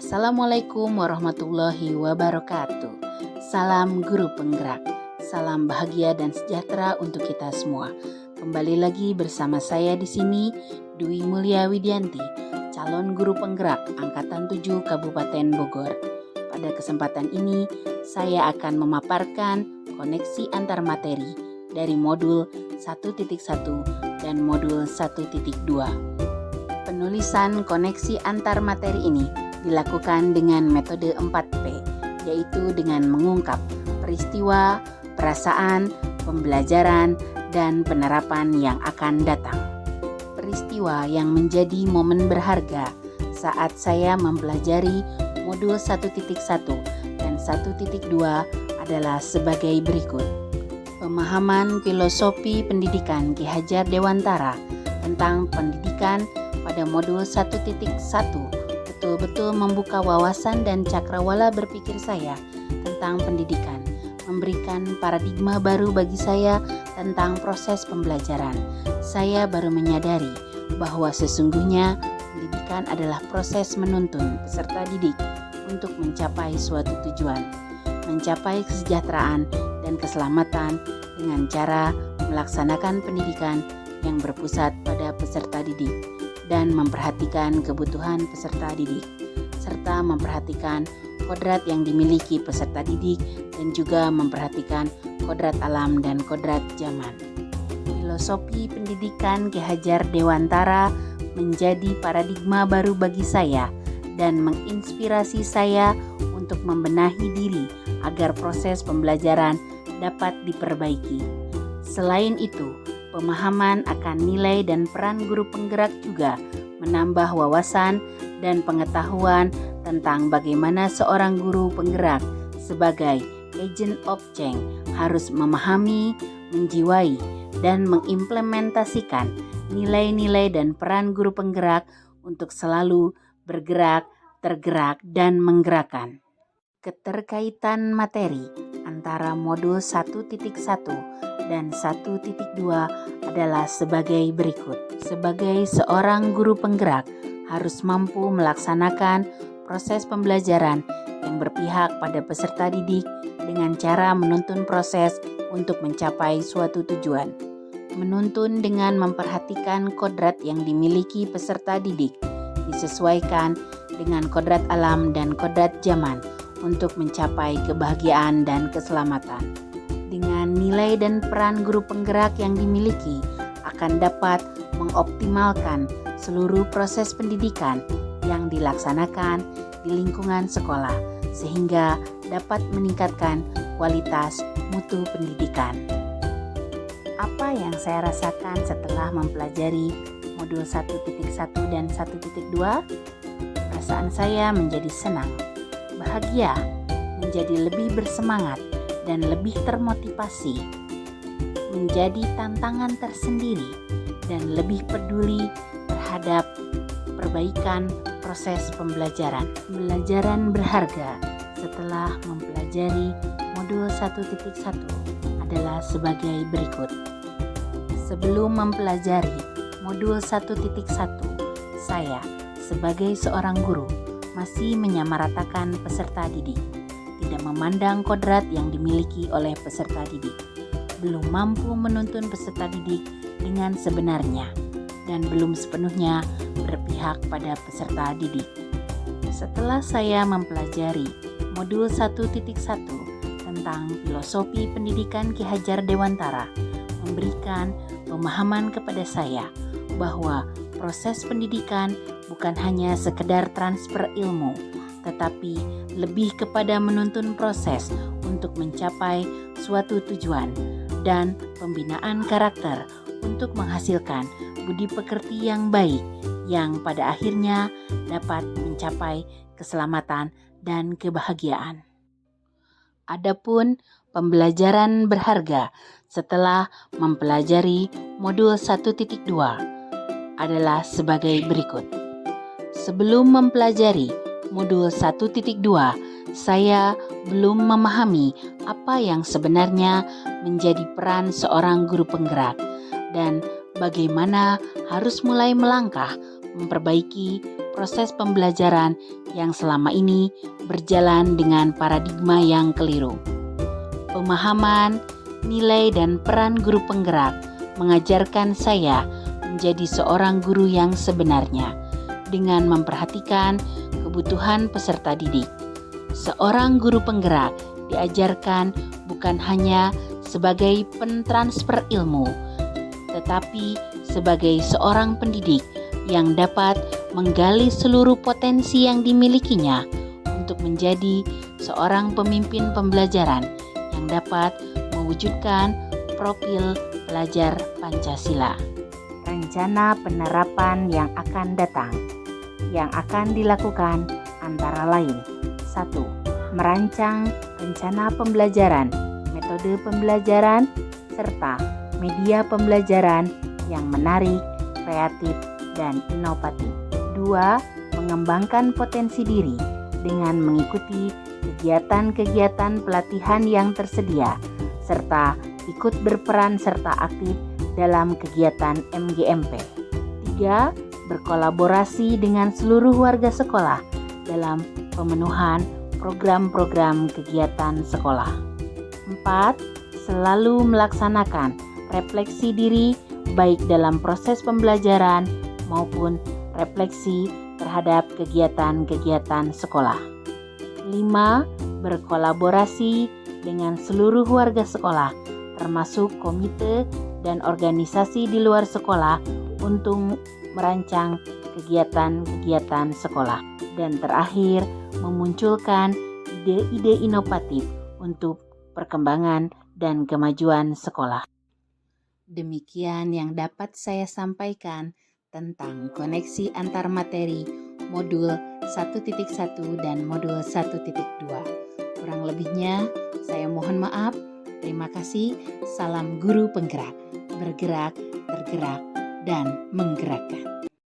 Assalamualaikum warahmatullahi wabarakatuh. Salam guru penggerak, salam bahagia dan sejahtera untuk kita semua. Kembali lagi bersama saya di sini, Dwi Mulia Widianti, calon guru penggerak Angkatan 7 Kabupaten Bogor. Pada kesempatan ini, saya akan memaparkan koneksi antar materi dari modul 1.1 dan modul 1.2. Penulisan koneksi antar materi ini dilakukan dengan metode 4P, yaitu dengan mengungkap peristiwa, perasaan, pembelajaran, dan penerapan yang akan datang. Peristiwa yang menjadi momen berharga saat saya mempelajari modul 1.1 dan 1.2 adalah sebagai berikut. Pemahaman filosofi pendidikan Ki Hajar Dewantara tentang pendidikan pada modul 1.1 betul-betul membuka wawasan dan cakrawala berpikir saya tentang pendidikan, memberikan paradigma baru bagi saya tentang proses pembelajaran. Saya baru menyadari bahwa sesungguhnya pendidikan adalah proses menuntun peserta didik untuk mencapai suatu tujuan, mencapai kesejahteraan dan keselamatan dengan cara melaksanakan pendidikan yang berpusat pada peserta didik dan memperhatikan kebutuhan peserta didik, serta memperhatikan kodrat yang dimiliki peserta didik dan juga memperhatikan kodrat alam dan kodrat zaman. Filosofi pendidikan Ki Hajar Dewantara menjadi paradigma baru bagi saya dan menginspirasi saya untuk membenahi diri agar proses pembelajaran dapat diperbaiki. Selain itu, pemahaman akan nilai dan peran guru penggerak juga menambah wawasan dan pengetahuan tentang bagaimana seorang guru penggerak sebagai agent of change harus memahami, menjiwai, dan mengimplementasikan nilai-nilai dan peran guru penggerak untuk selalu bergerak, tergerak, dan menggerakkan. Keterkaitan materi antara modul 1.1 dan 1.2 adalah sebagai berikut. Sebagai seorang guru penggerak harus mampu melaksanakan proses pembelajaran yang berpihak pada peserta didik dengan cara menuntun proses untuk mencapai suatu tujuan. Menuntun dengan memperhatikan kodrat yang dimiliki peserta didik, disesuaikan dengan kodrat alam dan kodrat zaman untuk mencapai kebahagiaan dan keselamatan. Dengan nilai dan peran guru penggerak yang dimiliki akan dapat mengoptimalkan seluruh proses pendidikan yang dilaksanakan di lingkungan sekolah sehingga dapat meningkatkan kualitas mutu pendidikan. Apa yang saya rasakan setelah mempelajari modul 1.1 dan 1.2? Perasaan saya menjadi senang, bahagia, menjadi lebih bersemangat dan lebih termotivasi, menjadi tantangan tersendiri dan lebih peduli terhadap perbaikan proses pembelajaran. Pembelajaran berharga setelah mempelajari modul 1.1 adalah sebagai berikut. Sebelum mempelajari modul 1.1, saya sebagai seorang guru masih menyamaratakan peserta didik, tidak memandang kodrat yang dimiliki oleh peserta didik, belum mampu menuntun peserta didik dengan sebenarnya, dan belum sepenuhnya berpihak pada peserta didik. Setelah saya mempelajari modul 1.1 tentang filosofi pendidikan Ki Hajar Dewantara, memberikan pemahaman kepada saya bahwa proses pendidikan bukan hanya sekedar transfer ilmu, tetapi lebih kepada menuntun proses untuk mencapai suatu tujuan dan pembinaan karakter untuk menghasilkan budi pekerti yang baik yang pada akhirnya dapat mencapai keselamatan dan kebahagiaan. Adapun pembelajaran berharga setelah mempelajari modul 1.2 adalah sebagai berikut. Sebelum mempelajari modul 1.2, saya belum memahami apa yang sebenarnya menjadi peran seorang guru penggerak dan bagaimana harus mulai melangkah memperbaiki proses pembelajaran yang selama ini berjalan dengan paradigma yang keliru. Pemahaman, nilai, dan peran guru penggerak mengajarkan saya menjadi seorang guru yang sebenarnya dengan memperhatikan kebutuhan peserta didik. Seorang guru penggerak diajarkan bukan hanya sebagai pentransfer ilmu, tetapi sebagai seorang pendidik yang dapat menggali seluruh potensi yang dimilikinya untuk menjadi seorang pemimpin pembelajaran yang dapat mewujudkan profil pelajar Pancasila. Rencana penerapan yang akan datang yang akan dilakukan antara lain: 1. Merancang rencana pembelajaran, metode pembelajaran, serta media pembelajaran yang menarik, kreatif, dan inovatif. 2. Mengembangkan potensi diri dengan mengikuti kegiatan-kegiatan pelatihan yang tersedia, serta ikut berperan serta aktif dalam kegiatan MGMP. 3. Berkolaborasi dengan seluruh warga sekolah dalam pemenuhan program-program kegiatan sekolah. 4. Selalu melaksanakan refleksi diri baik dalam proses pembelajaran maupun refleksi terhadap kegiatan-kegiatan sekolah. 5. Berkolaborasi dengan seluruh warga sekolah, termasuk komite dan organisasi di luar sekolah untuk merancang kegiatan-kegiatan sekolah. Dan terakhir, memunculkan ide-ide inovatif untuk perkembangan dan kemajuan sekolah. Demikian yang dapat saya sampaikan tentang koneksi antar materi modul 1.1 dan modul 1.2. Kurang lebihnya saya mohon maaf. Terima kasih. Salam guru penggerak, bergerak, tergerak, dan menggerakkan.